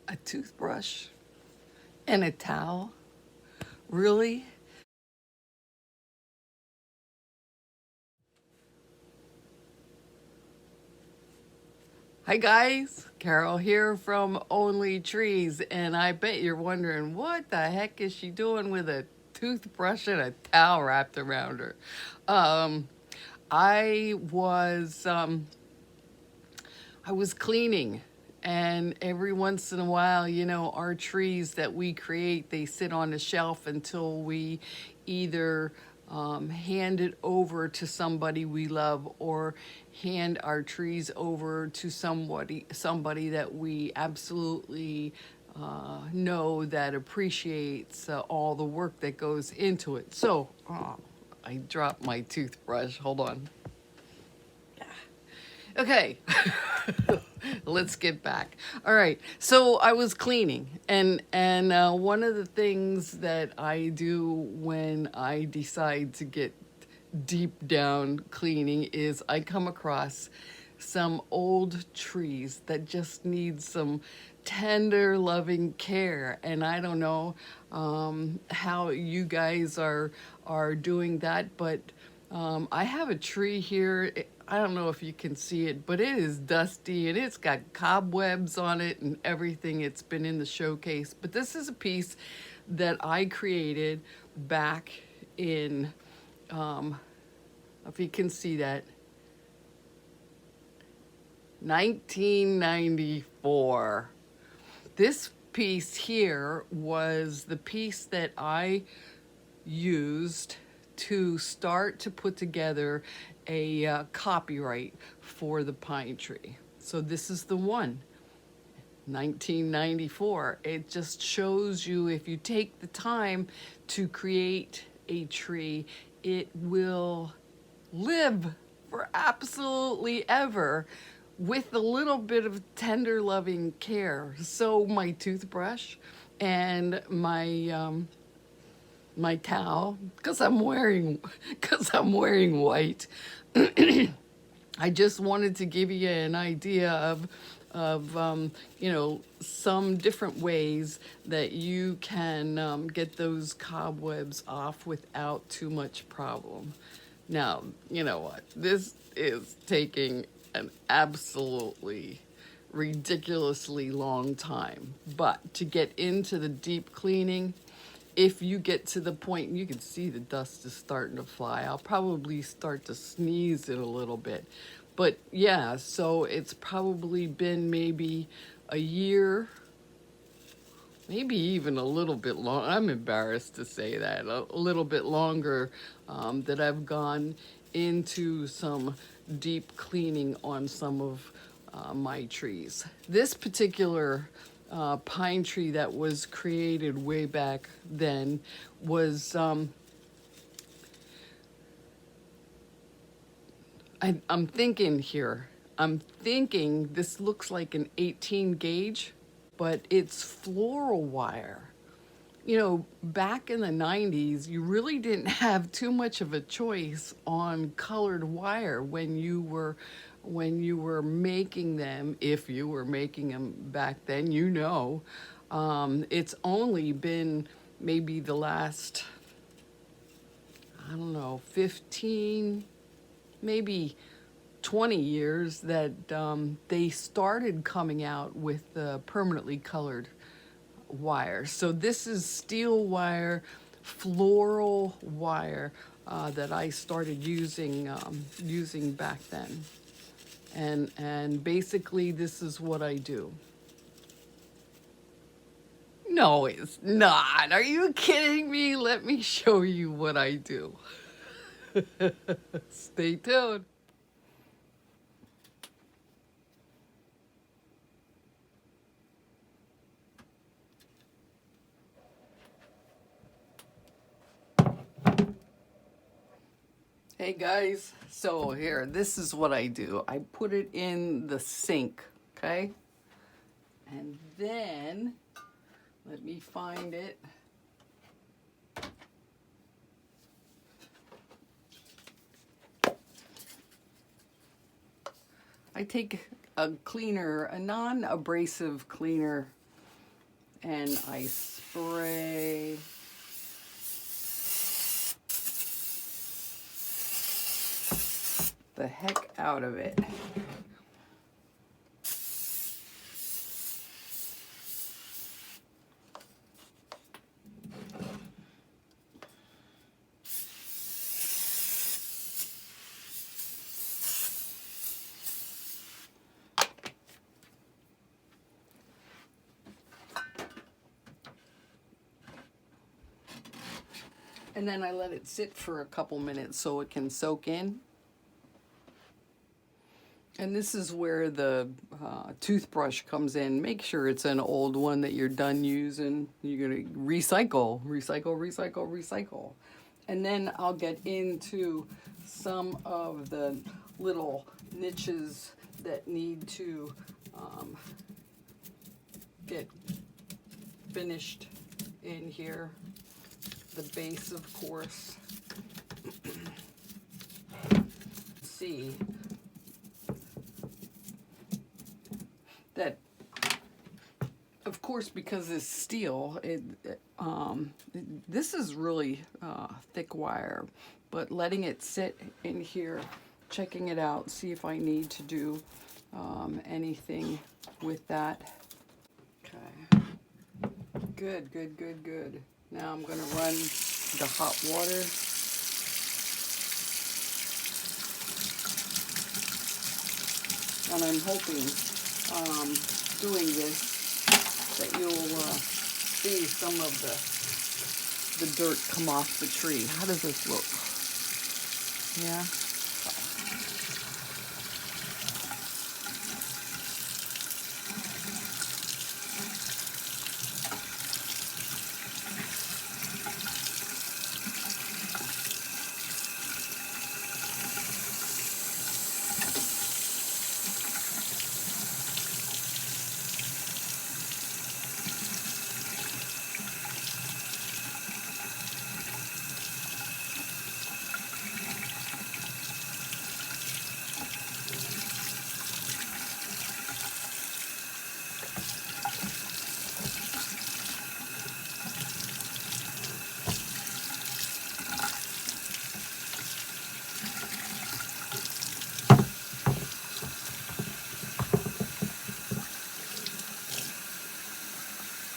A toothbrush and a towel? Really? Hi guys, Carol here from Only Trees, and I bet you're wondering what the heck is she doing with a toothbrush and a towel wrapped around her. Um, I was I was cleaning, and every once in a while, our trees that we create, they sit on a shelf until we either hand it over to somebody we love or hand our trees over to somebody that we absolutely know that appreciates all the work that goes into it. So, I dropped my toothbrush. Hold on. Okay, let's get back. All right, so I was cleaning, and one of the things that I do when I decide to get deep down cleaning is I come across some old trees that just need some tender, loving care, and I don't know how you guys are doing that, but I have a tree here. I don't know if you can see it, but it is dusty and it's got cobwebs on it and everything. It's been in the showcase. But this is a piece that I created back in, if you can see that, 1994. This piece here was the piece that I used to start to put together a copyright for the pine tree. So this is the one, 1994. It just shows you if you take the time to create a tree, it will live for absolutely ever with a little bit of tender loving care. So my toothbrush and my towel, because I'm wearing white. I just wanted to give you an idea of some different ways that you can get those cobwebs off without too much problem. Now, you know what? This is taking an absolutely ridiculously long time. But to get into the deep cleaning, if you get to the point, you can see the dust is starting to fly. I'll probably start to sneeze it a little bit. But yeah, so it's probably been maybe a year, maybe even a little bit long. I'm embarrassed to say that, a little bit longer that I've gone into some deep cleaning on some of my trees. This particular pine tree that was created way back then was, I'm thinking here, I'm thinking this looks like an 18 gauge, but it's floral wire. Back in the 90s, you really didn't have too much of a choice on colored wire when you were making them, if you were making them back then, it's only been maybe the last, I don't know, 15, maybe 20 years that they started coming out with the permanently colored wire. So this is steel wire, floral wire that I started using back then. And basically this is what I do. No, it's not. Are you kidding me? Let me show you what I do. Stay tuned. Hey guys, so here, this is what I do. I put it in the sink, okay? And then, let me find it. I take a cleaner, a non-abrasive cleaner, and I spray the heck out of it. And then I let it sit for a couple minutes so it can soak in. And this is where the toothbrush comes in. Make sure it's an old one that you're done using. You're going to recycle, recycle, recycle, recycle. And then I'll get into some of the little niches that need to get finished in here. The base, of course. See that, of course, because it's steel, this is really thick wire, but letting it sit in here, checking it out, see if I need to do anything with that. Okay, good, good, good, good. Now I'm going to run the hot water. And I'm hoping, doing this, that you'll see some of the dirt come off the tree. How does this look? Yeah?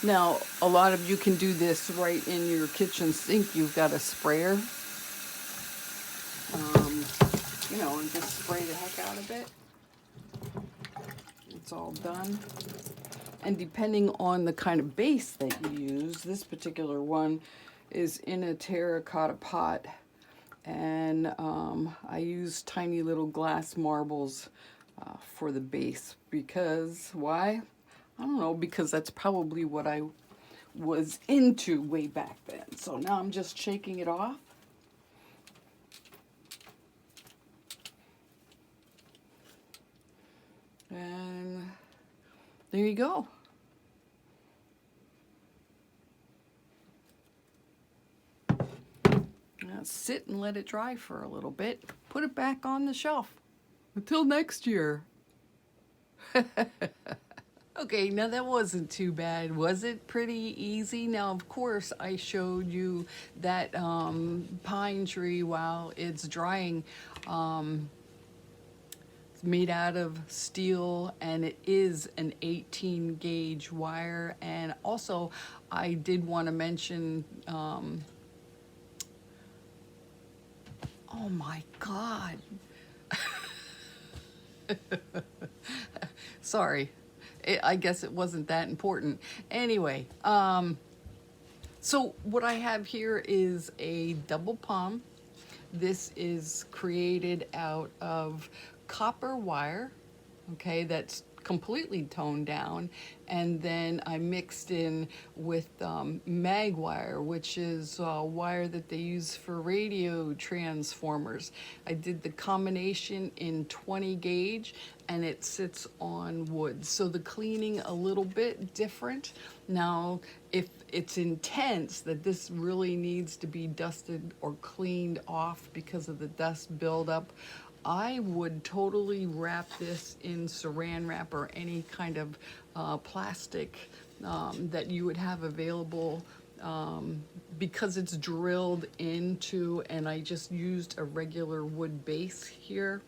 Now, a lot of you can do this right in your kitchen sink. You've got a sprayer, and just spray the heck out of it. It's all done. And depending on the kind of base that you use, this particular one is in a terracotta pot. And I use tiny little glass marbles for the base. Because, why? I don't know, because that's probably what I was into way back then. So now I'm just shaking it off. And there you go. Now sit and let it dry for a little bit. Put it back on the shelf. Until next year. Okay, now that wasn't too bad. Was it pretty easy? Now, of course, I showed you that pine tree while it's drying. It's made out of steel, and it is an 18 gauge wire. And also, I did want to mention, oh my God. Sorry. I guess it wasn't that important. Anyway, so what I have here is a double palm. This is created out of copper wire, okay, that's completely toned down, and then I mixed in with mag wire, which is wire that they use for radio transformers. I did the combination in 20 gauge, and it sits on wood, so the cleaning a little bit different. Now, if it's intense that this really needs to be dusted or cleaned off because of the dust buildup, I would totally wrap this in saran wrap or any kind of plastic that you would have available, because it's drilled into, and I just used a regular wood base here.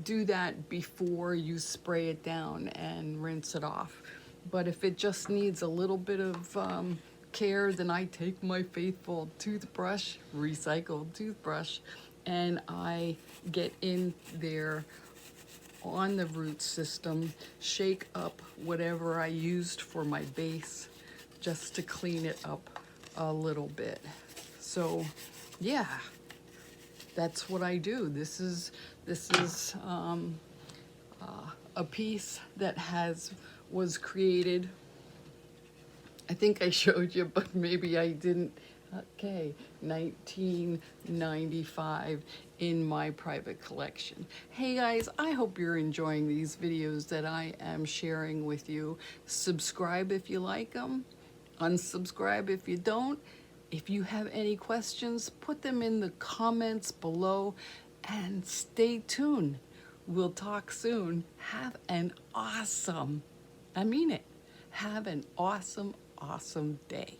Do that before you spray it down and rinse it off. But if it just needs a little bit of care, then I take my faithful toothbrush, recycled toothbrush, and I get in there on the root system, shake up whatever I used for my base just to clean it up a little bit. So yeah, that's what I do. This is a piece that was created. I think I showed you, but maybe I didn't. Okay, 1995 in my private collection. Hey guys, I hope you're enjoying these videos that I am sharing with you. Subscribe if you like them. Unsubscribe if you don't. If you have any questions, put them in the comments below and stay tuned. We'll talk soon. Have an awesome, I mean it, have an awesome, awesome day.